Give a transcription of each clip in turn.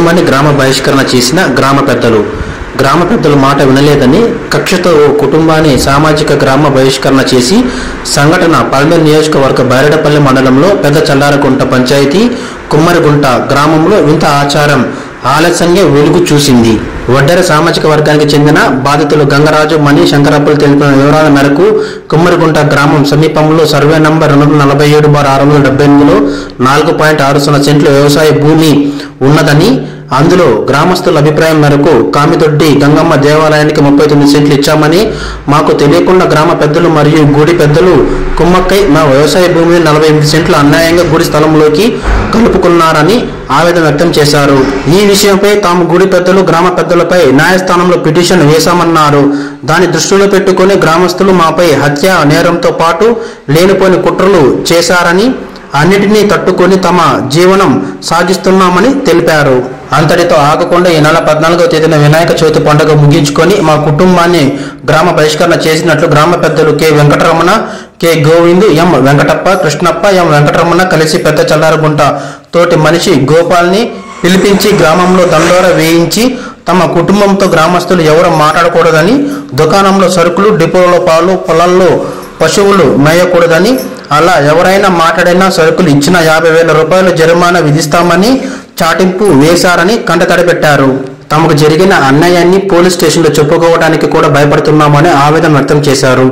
కుటుంబాన్ని గ్రామ బహిష్కరణ చేసిన గ్రామ పెద్దలు మాట వినలేదని కక్షతో ఓ కుటుంబాన్ని సామాజిక గ్రామ బహిష్కరణ చేసి సంఘటన పల్మేరు నియోజకవర్గ బైరెడపల్లి మండలంలో పెద్ద చల్లారగుంట పంచాయతీ కుమ్మరిగుంట గ్రామంలో వింత ఆచారం ఆలస్యంగా వెలుగు చూసింది. వడ్డెర సామాజిక వర్గానికి చెందిన బాధితులు గంగరాజు, మణి, శంకరప్పలు తెలిపిన వివరాల మేరకు కుమ్మరిగుంట గ్రామం సమీపంలో సర్వే నంబర్ 247/678లో 4.60 సెంట్ల వ్యవసాయ భూమి ఉన్నదని, అందులో గ్రామస్తుల అభిప్రాయం మేరకు కామిదొడ్డి గంగమ్మ దేవాలయానికి 39 సెంట్లు ఇచ్చామని, మాకు తెలియకుండా గ్రామ పెద్దలు మరియు గుడి పెద్దలు కుమ్మక్కై మా వ్యవసాయ భూమిని 48 సెంట్లు అన్యాయంగా గుడి స్థలంలోకి కలుపుకున్నారని ఆవేదన వ్యక్తం చేశారు. ఈ విషయంపై తాము గుడి పెద్దలు, గ్రామ పెద్దలపై న్యాయస్థానంలో పిటిషన్ వేశామన్నారు. దాన్ని దృష్టిలో పెట్టుకుని గ్రామస్తులు మాపై హత్య నేరంతో పాటు లేనిపోని కుట్రలు చేశారని, అన్నిటినీ తట్టుకొని తమ జీవనం సాగిస్తున్నామని తెలిపారు. అంతటితో ఆగకుండా ఈ నెల 14వ తేదీన వినాయక చవితి పండుగ ముగించుకొని మా కుటుంబాన్ని గ్రామ బహిష్కరణ చేసినట్లు గ్రామ పెద్దలు కె వెంకటరమణ, కె గోవింద్, ఎం వెంకటప్ప, కృష్ణప్ప, ఎం వెంకటరమణ కలిసి పెద్ద చల్లారగుంట తోటి మనిషి గోపాల్ని పిలిపించి గ్రామంలో దండోరా వేయించి తమ కుటుంబంతో గ్రామస్తులు ఎవరు మాట్లాడకూడదని, దుకాణంలో సరుకులు, డిపోలో పాలు, పొలాల్లో పశువులు మేయకూడదని, అలా ఎవరైనా మాట్లాడినా సరుకులు ఇచ్చిన 50,000 రూపాయలు జరిమానా విధిస్తామని చాటింపు వేశారని కంటతడిపెట్టారు. తమకు జరిగిన అన్యాయాన్ని పోలీస్ స్టేషన్లో చెప్పుకోవడానికి కూడా భయపడుతున్నామని ఆవేదన వ్యక్తం చేశారు.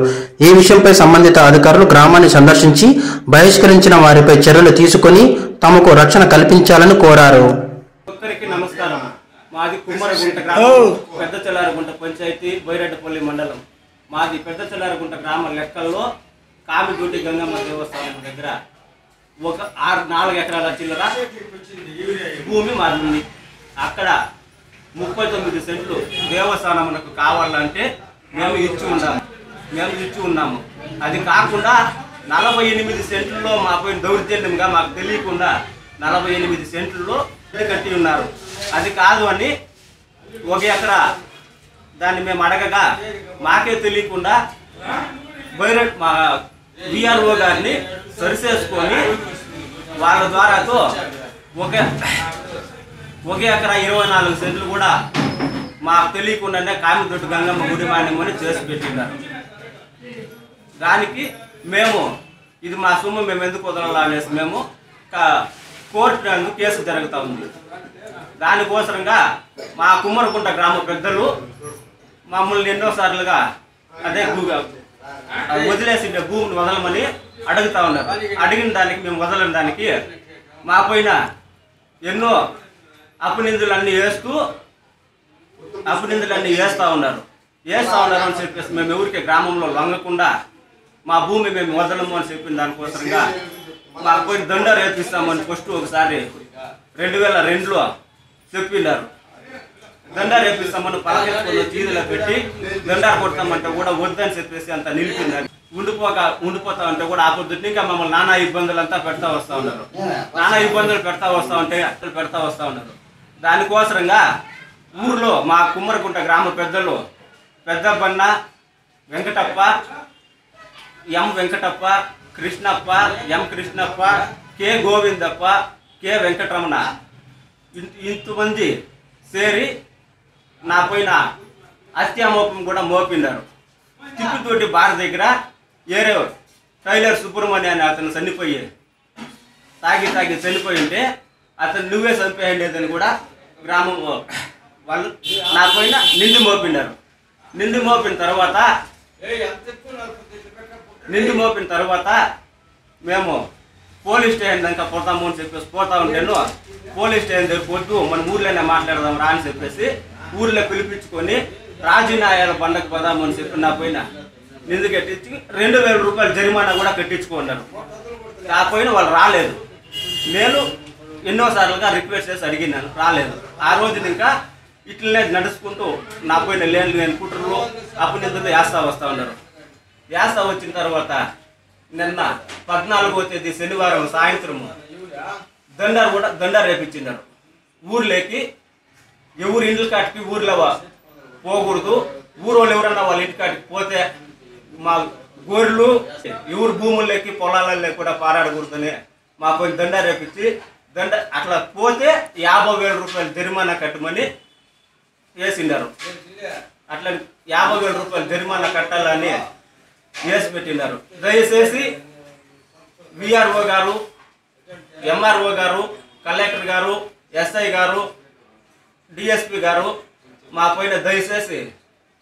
ఈ విషయంపై సంబంధిత అధికారులు గ్రామాన్ని సందర్శించి బహిష్కరించిన వారిపై చర్యలు తీసుకుని తమకు రక్షణ కల్పించాలని కోరారు. నమస్కారం. మాది కుమ్మరిగుంట గ్రామం, పెద్ద చల్లారగుంట పంచాయతీ, బైరెడ్డపల్లి మండలం. మాది పెద్ద చల్లారగుంట గ్రామ లెక్కల్లో కామిదొడ్డి గంగమ్మ దేవస్థానం దగ్గర ఒక 4 ఎకరాల చిల్లర భూమి మాది ఉంది. అక్కడ 39 సెంట్లు దేవస్థానమునకు కావాలంటే మేము ఇచ్చి ఉన్నాము. అది కాకుండా 48 సెంట్లలో మాపై దౌర్జన్యంగా మాకు తెలియకుండా 48 సెంట్లలో కట్టి ఉన్నారు. అది కాదు అని 1 ఎకరా దాన్ని మేము అడగగా మాకే తెలియకుండా మా విఆర్ఓ గారిని సరిచేసుకొని వాళ్ళ ద్వారాతో 1 ఎకరా 24 సెంట్లు కూడా మాకు తెలియకుండానే కామిదొడ్డి గంగమ్మ గుడి మాన్యమని చేసి పెట్టినారు. దానికి మేము ఇది మా సొమ్ము మేము ఎందుకు వదలాలనేసి మేము కోర్టు నందు కేసు జరుగుతూ ఉంది. దానికోసంగా మా కుమ్మరిగుంట గ్రామ పెద్దలు మమ్మల్ని ఎన్నోసార్లుగా అదే వదిలేసి భూమిని వదలమని అడుగుతా ఉన్నారు. అడిగిన దానికి మేము వదలని దానికి మా పైన ఎన్నో అపనిందులన్నీ వేస్తూ ఉన్నారు అని చెప్పేసి మేము ఎవరికి గ్రామంలో లొంగకుండా మా భూమి మేము వదలము అని చెప్పిన దానికోసంగా మాకు పోయి దండ రేపిస్తామని ఫస్ట్ ఒకసారి 2002లో చెప్పినారు. దండ రేపిస్తామని పలకెత్తుకొని చీరలో పెట్టి దండ కొడతామంటే కూడా వద్దని చెప్పేసి అంత నిలిపిందని ఉండిపోతా ఉంటే కూడా ఆ పొద్దుటి ఇంకా మమ్మల్ని నానా ఇబ్బందులు అంతా పెడతా వస్తూ ఉన్నారు. దానికోసంగా ఊర్లో మా కుమ్మరిగుంట గ్రామ పెద్దలు పెద్దబన్న, వెంకటప్ప, ఎం వెంకటప్ప, కృష్ణప్ప, ఎం కృష్ణప్ప, కె గోవిందప్ప, కె వెంకటరమణ ఇంతమంది చేరి నా పైన హత్యామోపం కూడా మోపినారు. తిప్పుతోటి బార దగ్గర ఏరే టైలర్ సుబ్రహ్మణ్య అని అతను తాగి చనిపోయి ఉంటే అతను నువ్వే చనిపోయేదని కూడా గ్రామం వాళ్ళు నా పైన నిండు మోపిన తర్వాత మేము పోలీస్ స్టేషన్ దాకా పోతాము అని చెప్పేసి పోతా ఉంటేను పోలీస్ స్టేషన్ దగ్గర పోతూ మన ఊర్లోనే మాట్లాడదాం రా అని చెప్పేసి ఊర్లో పిలిపించుకొని రాజీనాయాల బండకు పోదాము అని చెప్పి నా పైన నిందు కట్టించి 2,000 రూపాయలు జరిమానా కూడా కట్టించుకున్నారు. ఆ పైన వాళ్ళు రాలేదు. నేను ఎన్నోసార్లుగా రిక్వెస్ట్ చేసి అడిగినాను, రాలేదు. ఆ రోజున ఇంకా ఇట్లనే నడుచుకుంటూ నా పైన లేని కుట్రలు అప్పుడు వేస్తా వస్తూ ఉన్నారు. వేస్తా వచ్చిన తర్వాత నిన్న 14వ తేదీ శనివారం సాయంత్రం దండ రేపించినారు. ఊర్లోకి ఎవరు ఇండ్ల కాటికి ఊర్లో పోకూడదు, ఊరోళ్ళు ఎవరన్నా వాళ్ళ ఇంటి కాటికి పోతే మా గొర్రెలు ఎవరు భూముల్లోకి పొలాలలోకి కూడా పారాడకూడదని మా పైన దండ రేపించి అట్లా పోతే 50,000 రూపాయలు జరిమానా కట్టమని వేసిండారు. అట్లా 50,000 రూపాయలు జరిమానా కట్టాలని వేసి పెట్టినారు. దయచేసి విఆర్ఓ గారు, ఎంఆర్ఓ గారు, కలెక్టర్ గారు, ఎస్ఐ గారు, డిఎస్పి గారు మా పైన దయచేసి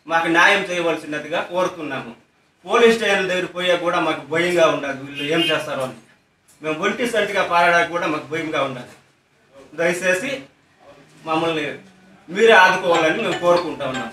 మాకు న్యాయం చేయవలసినదిగా కోరుతున్నాము. పోలీస్ స్టేషన్ దగ్గర పోయా కూడా మాకు భయంగా ఉండదు, వీళ్ళు ఏం చేస్తారో అని. మేము ఒంటి సంటిగా పారడానికి కూడా మాకు భయంగా ఉండదు. దయచేసి మమ్మల్ని మీరే ఆదుకోవాలని మేము కోరుకుంటా ఉన్నాం.